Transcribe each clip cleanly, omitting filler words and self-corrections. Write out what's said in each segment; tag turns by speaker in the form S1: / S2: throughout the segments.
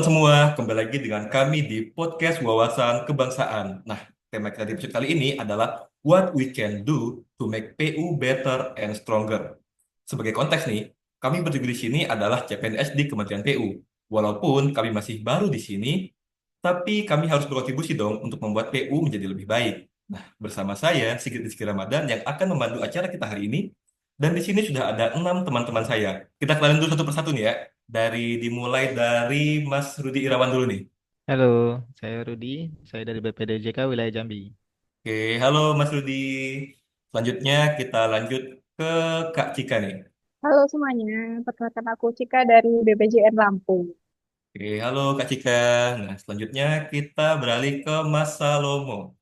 S1: semua, kembali lagi dengan kami di podcast Wawasan Kebangsaan. Nah, tema kita di episode kali ini adalah What We Can Do to Make PU Better and Stronger. Sebagai konteks nih, kami berdiri di sini adalah CPNS di Kementerian PU. Walaupun kami masih baru di sini, tapi kami harus berkontribusi dong untuk membuat PU menjadi lebih baik. Nah, bersama saya, Sigit Rizky Ramadan, yang akan memandu acara kita hari ini. Dan di sini sudah ada 6 teman-teman saya. Kita kenalin dulu satu persatu nih ya. Dimulai dari Mas Rudi Irawan dulu nih.
S2: Halo, saya Rudi. Saya dari BPDJK Wilayah Jambi.
S1: Oke, halo Mas Rudi. Selanjutnya kita lanjut ke Kak Cika nih.
S3: Halo semuanya, perkenalkan aku Cika dari BPJN Lampung.
S1: Oke, halo Kak Cika. Nah, selanjutnya kita beralih ke Mas Salomo.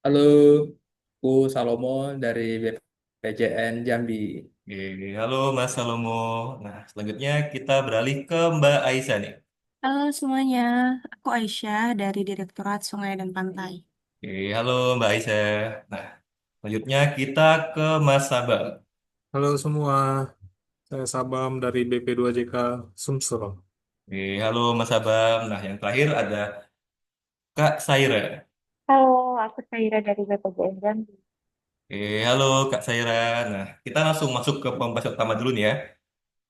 S4: Halo, aku Salomo dari BPJN Jambi.
S1: Oke, halo Mas Salomo. Nah, selanjutnya kita beralih ke Mbak Aisyah nih.
S5: Halo semuanya, aku Aisyah dari Direktorat Sungai dan Pantai.
S1: Oke, halo Mbak Aisyah. Nah, selanjutnya kita ke Mas Sabam.
S6: Halo semua, saya Sabam dari BP2JK Sumsel.
S1: Oke, halo Mas Sabam. Nah, yang terakhir ada Kak Saira.
S7: Halo, aku Saira dari BPJN Jambi.
S1: Oke, halo Kak Saira. Nah, kita langsung masuk ke pembahasan utama dulu nih ya.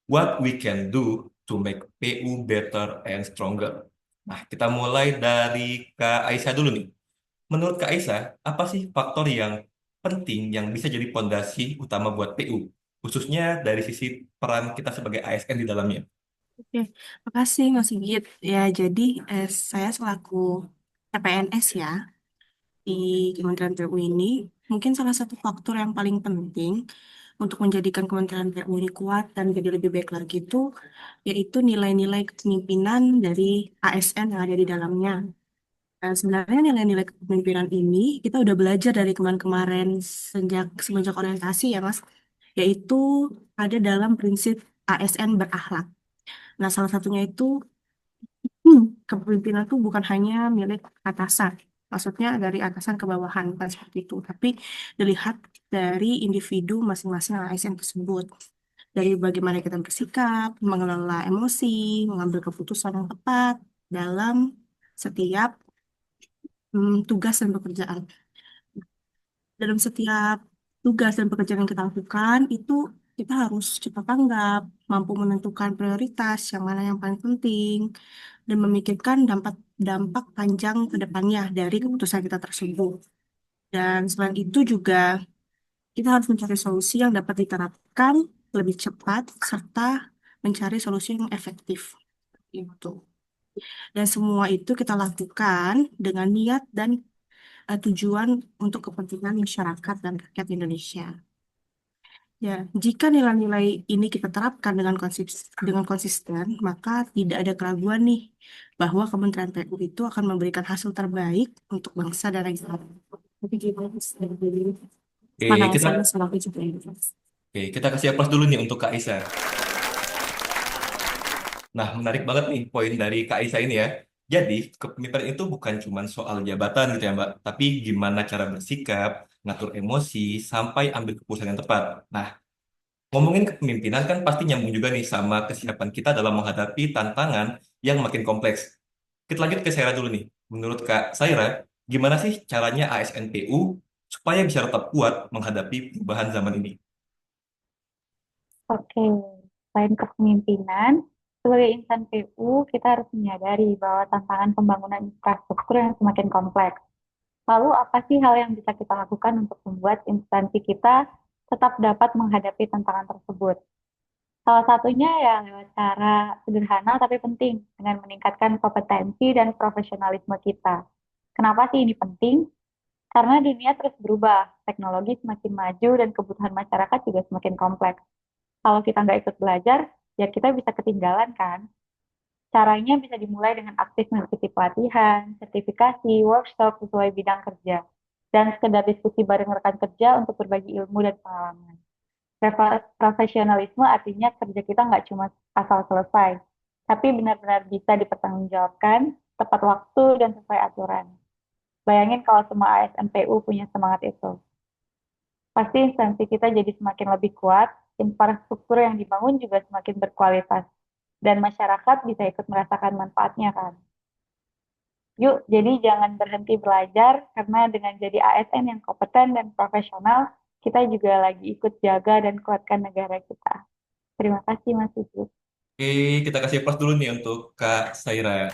S1: What we can do to make PU better and stronger. Nah, kita mulai dari Kak Aisyah dulu nih. Menurut Kak Aisyah, apa sih faktor yang penting yang bisa jadi fondasi utama buat PU? Khususnya dari sisi peran kita sebagai ASN di dalamnya.
S5: Oke, makasih Mas Sigit. Ya, jadi saya selaku PNS ya di Kementerian PU ini, mungkin salah satu faktor yang paling penting untuk menjadikan Kementerian PU ini kuat dan jadi lebih baik lagi itu, yaitu nilai-nilai kepemimpinan dari ASN yang ada di dalamnya. Sebenarnya nilai-nilai kepemimpinan ini kita udah belajar dari kemarin-kemarin semenjak orientasi ya Mas, yaitu ada dalam prinsip ASN berakhlak. Nah, salah satunya itu kepemimpinan itu bukan hanya milik atasan. Maksudnya dari atasan ke bawahan, bukan seperti itu. Tapi dilihat dari individu masing-masing ASN tersebut. Dari bagaimana kita bersikap, mengelola emosi, mengambil keputusan yang tepat dalam setiap tugas dan pekerjaan. Dalam setiap tugas dan pekerjaan yang kita lakukan, itu kita harus cepat tanggap, mampu menentukan prioritas, yang mana yang paling penting, dan memikirkan dampak panjang ke depannya dari keputusan kita tersebut. Dan selain itu juga kita harus mencari solusi yang dapat diterapkan lebih cepat, serta mencari solusi yang efektif. Itu. Dan semua itu kita lakukan dengan niat dan tujuan untuk kepentingan masyarakat dan rakyat Indonesia. Ya, jika nilai-nilai ini kita terapkan dengan konsisten, maka tidak ada keraguan nih bahwa Kementerian PU itu akan memberikan hasil terbaik untuk bangsa dan negara. Tapi gimana mana
S1: Oke,
S5: saya
S1: kita
S5: selalu juga ini.
S1: Oke, kita kasih aplaus dulu nih untuk Kak Aisyah. Nah, menarik banget nih poin dari Kak Aisyah ini ya. Jadi, kepemimpinan itu bukan cuma soal jabatan gitu ya, Mbak, tapi gimana cara bersikap, ngatur emosi, sampai ambil keputusan yang tepat. Nah, ngomongin kepemimpinan kan pasti nyambung juga nih sama kesiapan kita dalam menghadapi tantangan yang makin kompleks. Kita lanjut ke Saira dulu nih. Menurut Kak Saira, gimana sih caranya ASNPU supaya bisa tetap kuat menghadapi perubahan zaman ini?
S7: Oke, selain kepemimpinan, sebagai insan PU, kita harus menyadari bahwa tantangan pembangunan infrastruktur yang semakin kompleks. Lalu, apa sih hal yang bisa kita lakukan untuk membuat instansi kita tetap dapat menghadapi tantangan tersebut? Salah satunya ya lewat cara sederhana tapi penting, dengan meningkatkan kompetensi dan profesionalisme kita. Kenapa sih ini penting? Karena dunia terus berubah, teknologi semakin maju dan kebutuhan masyarakat juga semakin kompleks. Kalau kita nggak ikut belajar, ya kita bisa ketinggalan kan? Caranya bisa dimulai dengan aktif mengikuti pelatihan, sertifikasi, workshop sesuai bidang kerja, dan sekedar diskusi bareng rekan kerja untuk berbagi ilmu dan pengalaman. Profesionalisme artinya kerja kita nggak cuma asal selesai, tapi benar-benar bisa dipertanggungjawabkan, tepat waktu, dan sesuai aturan. Bayangin kalau semua ASN PU punya semangat itu. Pasti instansi kita jadi semakin lebih kuat, infrastruktur yang dibangun juga semakin berkualitas. dan masyarakat bisa ikut merasakan manfaatnya kan. Yuk, jadi jangan berhenti belajar karena dengan jadi ASN yang kompeten dan profesional, kita juga lagi ikut jaga dan kuatkan negara kita. Terima kasih Mas Ibu.
S1: Oke, kita kasih plus dulu nih untuk Kak Saira.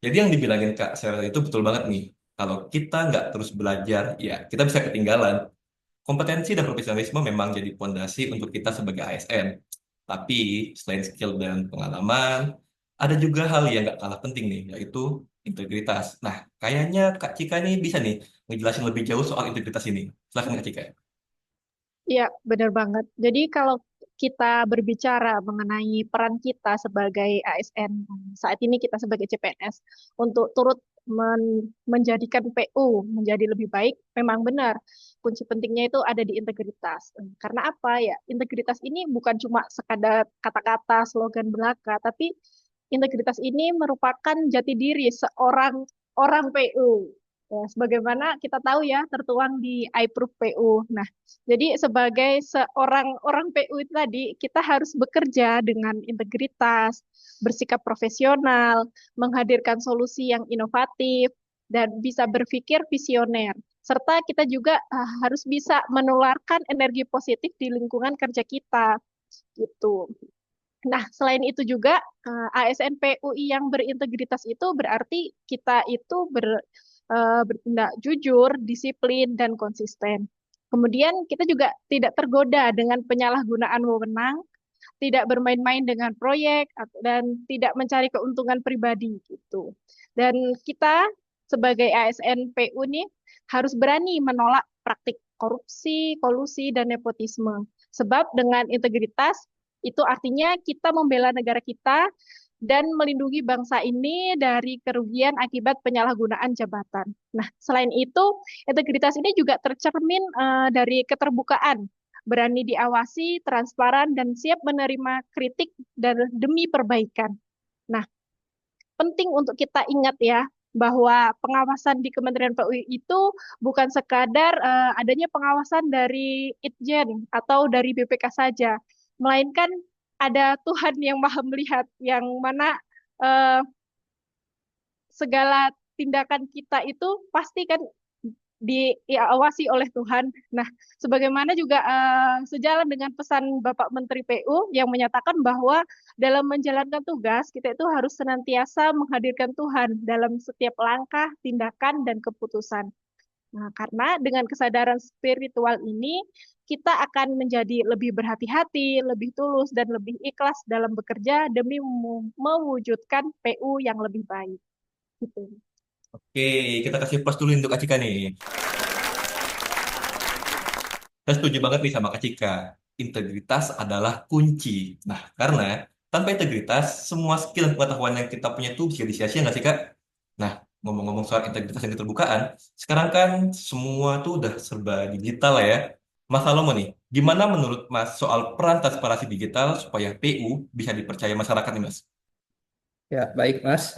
S1: Jadi yang dibilangin Kak Saira itu betul banget nih. Kalau kita nggak terus belajar, ya kita bisa ketinggalan. Kompetensi dan profesionalisme memang jadi fondasi untuk kita sebagai ASN. Tapi selain skill dan pengalaman, ada juga hal yang nggak kalah penting nih, yaitu integritas. Nah, kayaknya Kak Cika nih bisa nih ngejelasin lebih jauh soal integritas ini. Silahkan Kak Cika.
S3: Iya, benar banget. Jadi kalau kita berbicara mengenai peran kita sebagai ASN, saat ini kita sebagai CPNS, untuk turut menjadikan PU menjadi lebih baik, memang benar. Kunci pentingnya itu ada di integritas. Karena apa ya? Integritas ini bukan cuma sekadar kata-kata, slogan belaka, tapi integritas ini merupakan jati diri seorang orang PU. Ya, sebagaimana kita tahu ya, tertuang di iProof PU. Nah, jadi sebagai seorang orang PU itu tadi, kita harus bekerja dengan integritas, bersikap profesional, menghadirkan solusi yang inovatif, dan bisa berpikir visioner. Serta kita juga harus bisa menularkan energi positif di lingkungan kerja kita. Gitu. Nah, selain itu juga ASN PUI yang berintegritas itu berarti kita itu bertindak jujur, disiplin, dan konsisten. Kemudian kita juga tidak tergoda dengan penyalahgunaan wewenang, tidak bermain-main dengan proyek, dan tidak mencari keuntungan pribadi gitu. Dan kita sebagai ASN PU nih harus berani menolak praktik korupsi, kolusi, dan nepotisme. Sebab dengan integritas itu artinya kita membela negara kita dan melindungi bangsa ini dari kerugian akibat penyalahgunaan jabatan. Nah, selain itu, integritas ini juga tercermin dari keterbukaan, berani diawasi, transparan, dan siap menerima kritik dan demi perbaikan. Nah, penting untuk kita ingat ya, bahwa pengawasan di Kementerian PUI itu bukan sekadar adanya pengawasan dari Itjen atau dari BPK saja, melainkan ada Tuhan yang maha melihat, yang mana eh, segala tindakan kita itu pasti kan diawasi oleh Tuhan. Nah, sebagaimana juga sejalan dengan pesan Bapak Menteri PU yang menyatakan bahwa dalam menjalankan tugas, kita itu harus senantiasa menghadirkan Tuhan dalam setiap langkah, tindakan, dan keputusan. Nah, karena dengan kesadaran spiritual ini, kita akan menjadi lebih berhati-hati, lebih tulus, dan lebih ikhlas dalam bekerja demi mewujudkan PU yang lebih baik. Gitu.
S1: Oke, kita kasih plus dulu untuk Kak Cika nih. Saya setuju banget nih sama Kak Cika. Integritas adalah kunci. Nah, karena tanpa integritas, semua skill dan pengetahuan yang kita punya itu bisa disia-sia nggak sih, Kak? Nah, ngomong-ngomong soal integritas dan keterbukaan, sekarang kan semua tuh udah serba digital lah ya. Mas Salomo nih, gimana menurut Mas soal peran transparansi digital supaya PU bisa dipercaya masyarakat nih, Mas?
S4: Ya, baik Mas.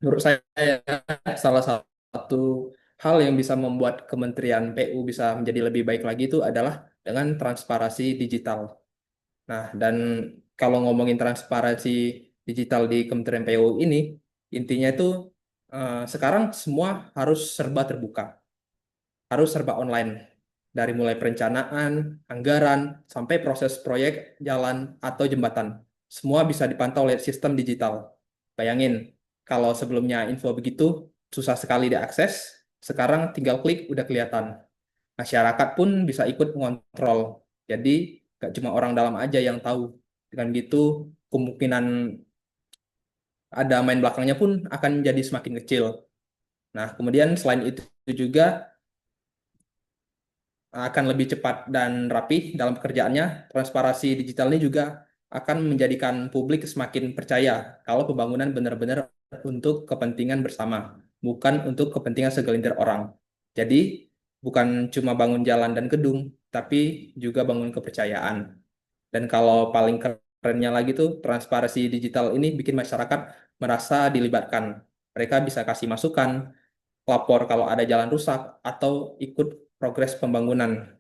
S4: Menurut saya salah satu hal yang bisa membuat Kementerian PU bisa menjadi lebih baik lagi itu adalah dengan transparansi digital. Nah, dan kalau ngomongin transparansi digital di Kementerian PU ini, intinya itu sekarang semua harus serba terbuka, harus serba online. Dari mulai perencanaan, anggaran, sampai proses proyek, jalan, atau jembatan. Semua bisa dipantau oleh sistem digital. Bayangin, kalau sebelumnya info begitu susah sekali diakses, sekarang tinggal klik udah kelihatan. Masyarakat pun bisa ikut mengontrol. Jadi, gak cuma orang dalam aja yang tahu. Dengan gitu, kemungkinan ada main belakangnya pun akan jadi semakin kecil. Nah, kemudian selain itu juga akan lebih cepat dan rapi dalam pekerjaannya. Transparansi digital ini juga akan menjadikan publik semakin percaya kalau pembangunan benar-benar untuk kepentingan bersama, bukan untuk kepentingan segelintir orang. Jadi, bukan cuma bangun jalan dan gedung, tapi juga bangun kepercayaan. Dan kalau paling kerennya lagi tuh, transparansi digital ini bikin masyarakat merasa dilibatkan. Mereka bisa kasih masukan, lapor kalau ada jalan rusak, atau ikut progres pembangunan.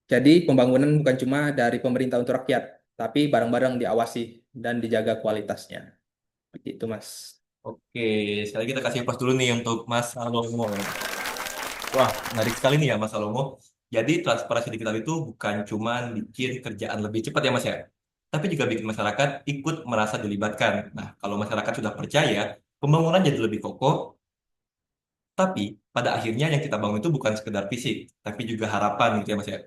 S4: Jadi pembangunan bukan cuma dari pemerintah untuk rakyat, tapi bareng-bareng diawasi dan dijaga kualitasnya. Begitu, Mas.
S1: Oke, sekali lagi kita kasih plus dulu nih untuk Mas Salomo. Wah, menarik sekali nih ya Mas Salomo. Jadi transparansi digital itu bukan cuma bikin kerjaan lebih cepat ya Mas ya, tapi juga bikin masyarakat ikut merasa dilibatkan. Nah, kalau masyarakat sudah percaya, pembangunan jadi lebih kokoh, tapi pada akhirnya yang kita bangun itu bukan sekedar fisik, tapi juga harapan gitu ya Mas ya.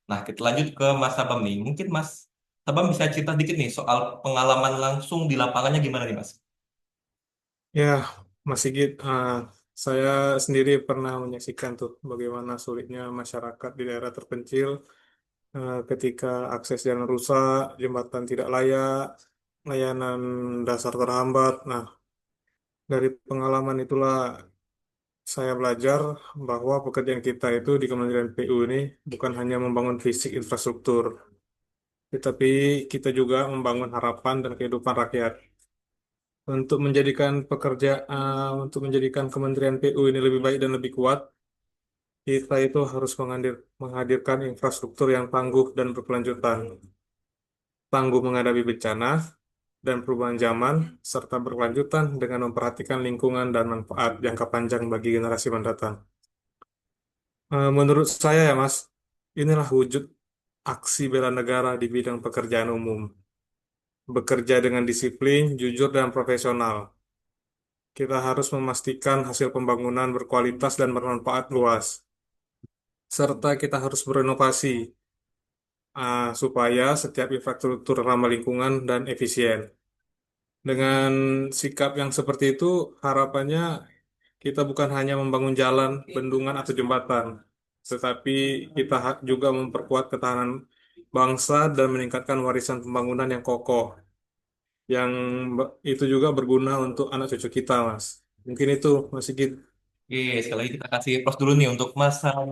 S1: Nah, kita lanjut ke Mas Sabam nih. Mungkin Mas Sabam bisa cerita dikit nih soal pengalaman langsung di lapangannya gimana nih Mas?
S6: Ya, Mas Sigit, saya sendiri pernah menyaksikan tuh bagaimana sulitnya masyarakat di daerah terpencil ketika akses jalan rusak, jembatan tidak layak, layanan dasar terhambat. Nah, dari pengalaman itulah saya belajar bahwa pekerjaan kita itu di Kementerian PU ini bukan hanya membangun fisik infrastruktur, tetapi kita juga membangun harapan dan kehidupan rakyat. Untuk menjadikan Kementerian PU ini lebih baik dan lebih kuat, kita itu harus menghadirkan infrastruktur yang tangguh dan berkelanjutan, tangguh menghadapi bencana dan perubahan zaman, serta berkelanjutan dengan memperhatikan lingkungan dan manfaat jangka panjang bagi generasi mendatang. Menurut saya ya Mas, inilah wujud aksi bela negara di bidang pekerjaan umum. Bekerja dengan disiplin, jujur, dan profesional. Kita harus memastikan hasil pembangunan berkualitas dan bermanfaat luas. Serta kita harus berinovasi supaya setiap infrastruktur ramah lingkungan dan efisien. Dengan sikap yang seperti itu, harapannya kita bukan hanya membangun jalan, bendungan, atau jembatan, tetapi kita juga memperkuat ketahanan bangsa dan meningkatkan warisan pembangunan yang kokoh, yang itu juga berguna untuk anak cucu kita, Mas. Mungkin itu, Mas Sigit.
S1: Oke, sekali lagi kita kasih plus dulu nih untuk Mas Sabam.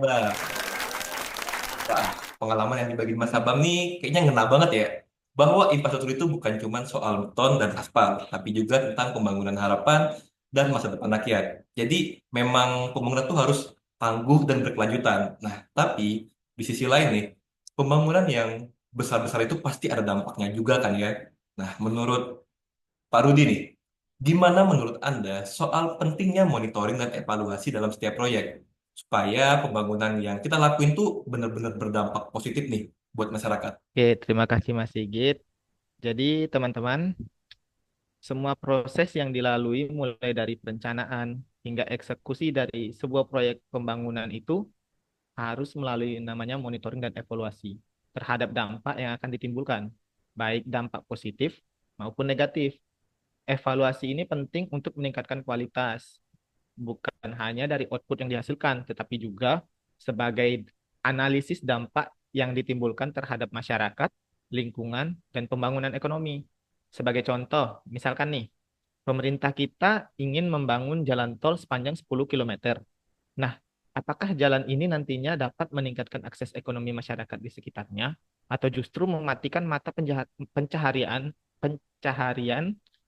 S1: Wah, pengalaman yang dibagi Mas Sabam nih kayaknya ngena banget ya. Bahwa infrastruktur itu bukan cuma soal beton dan aspal, tapi juga tentang pembangunan harapan dan masa depan rakyat. Jadi memang pembangunan itu harus tangguh dan berkelanjutan. Nah, tapi di sisi lain nih, pembangunan yang besar-besar itu pasti ada dampaknya juga kan ya. Nah, menurut Pak Rudi nih, gimana menurut Anda soal pentingnya monitoring dan evaluasi dalam setiap proyek? Supaya pembangunan yang kita lakuin tuh benar-benar berdampak positif nih buat masyarakat.
S2: Oke, terima kasih Mas Sigit. Jadi teman-teman, semua proses yang dilalui mulai dari perencanaan hingga eksekusi dari sebuah proyek pembangunan itu harus melalui namanya monitoring dan evaluasi terhadap dampak yang akan ditimbulkan, baik dampak positif maupun negatif. Evaluasi ini penting untuk meningkatkan kualitas, bukan hanya dari output yang dihasilkan, tetapi juga sebagai analisis dampak yang ditimbulkan terhadap masyarakat, lingkungan, dan pembangunan ekonomi. Sebagai contoh, misalkan nih, pemerintah kita ingin membangun jalan tol sepanjang 10 kilometer. Nah, apakah jalan ini nantinya dapat meningkatkan akses ekonomi masyarakat di sekitarnya, atau justru mematikan mata pencaharian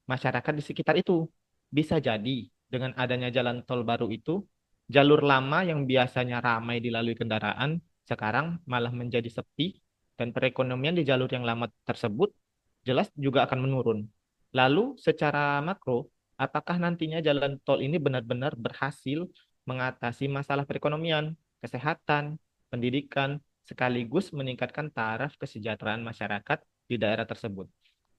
S2: masyarakat di sekitar itu? Bisa jadi dengan adanya jalan tol baru itu, jalur lama yang biasanya ramai dilalui kendaraan, sekarang malah menjadi sepi, dan perekonomian di jalur yang lama tersebut jelas juga akan menurun. Lalu, secara makro, apakah nantinya jalan tol ini benar-benar berhasil mengatasi masalah perekonomian, kesehatan, pendidikan, sekaligus meningkatkan taraf kesejahteraan masyarakat di daerah tersebut?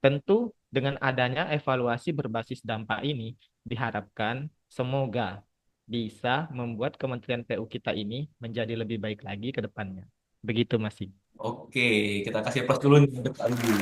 S2: Tentu, dengan adanya evaluasi berbasis dampak ini, diharapkan semoga bisa membuat Kementerian PU kita ini menjadi lebih baik lagi ke depannya. Begitu, Mas.
S1: Oke, kita kasih plus dulu nih untuk Pak Rudi.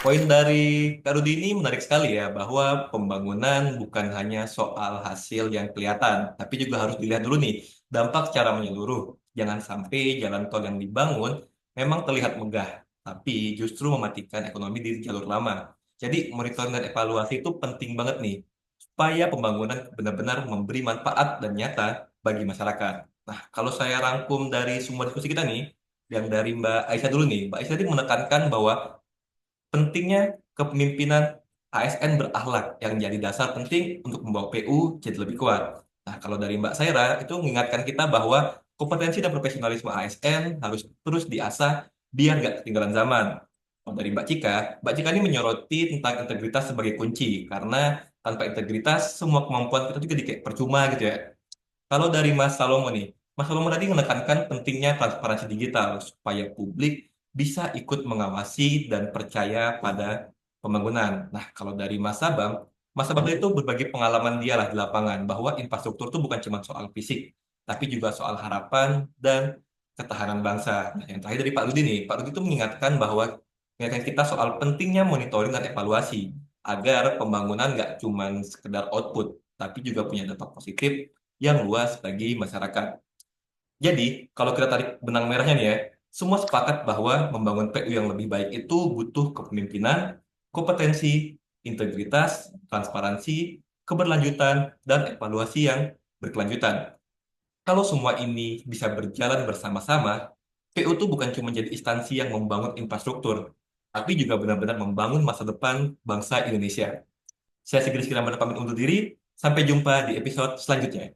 S1: Poin dari Kak Rudi ini menarik sekali ya, bahwa pembangunan bukan hanya soal hasil yang kelihatan, tapi juga harus dilihat dulu nih, dampak secara menyeluruh. Jangan sampai jalan tol yang dibangun memang terlihat megah, tapi justru mematikan ekonomi di jalur lama. Jadi monitoring dan evaluasi itu penting banget nih, supaya pembangunan benar-benar memberi manfaat dan nyata bagi masyarakat. Nah, kalau saya rangkum dari semua diskusi kita nih, yang dari Mbak Aisyah dulu nih, Mbak Aisyah tadi menekankan bahwa pentingnya kepemimpinan ASN berakhlak yang jadi dasar penting untuk membawa PU jadi lebih kuat. Nah, kalau dari Mbak Saira itu mengingatkan kita bahwa kompetensi dan profesionalisme ASN harus terus diasah biar nggak ketinggalan zaman. Kalau dari Mbak Cika ini menyoroti tentang integritas sebagai kunci, karena tanpa integritas semua kemampuan kita juga kayak percuma gitu ya. Kalau dari Mas Salomo nih, Mas Salomo tadi menekankan pentingnya transparansi digital supaya publik bisa ikut mengawasi dan percaya pada pembangunan. Nah, kalau dari Mas Sabam itu berbagi pengalaman dia lah di lapangan bahwa infrastruktur itu bukan cuma soal fisik, tapi juga soal harapan dan ketahanan bangsa. Nah, yang terakhir dari Pak Rudi nih, Pak Rudi itu mengingatkan kita soal pentingnya monitoring dan evaluasi agar pembangunan nggak cuma sekedar output, tapi juga punya dampak positif yang luas bagi masyarakat. Jadi, kalau kita tarik benang merahnya nih ya, semua sepakat bahwa membangun PU yang lebih baik itu butuh kepemimpinan, kompetensi, integritas, transparansi, keberlanjutan, dan evaluasi yang berkelanjutan. Kalau semua ini bisa berjalan bersama-sama, PU itu bukan cuma jadi instansi yang membangun infrastruktur, tapi juga benar-benar membangun masa depan bangsa Indonesia. Saya Sigit Sekiranya pamit undur diri, sampai jumpa di episode selanjutnya.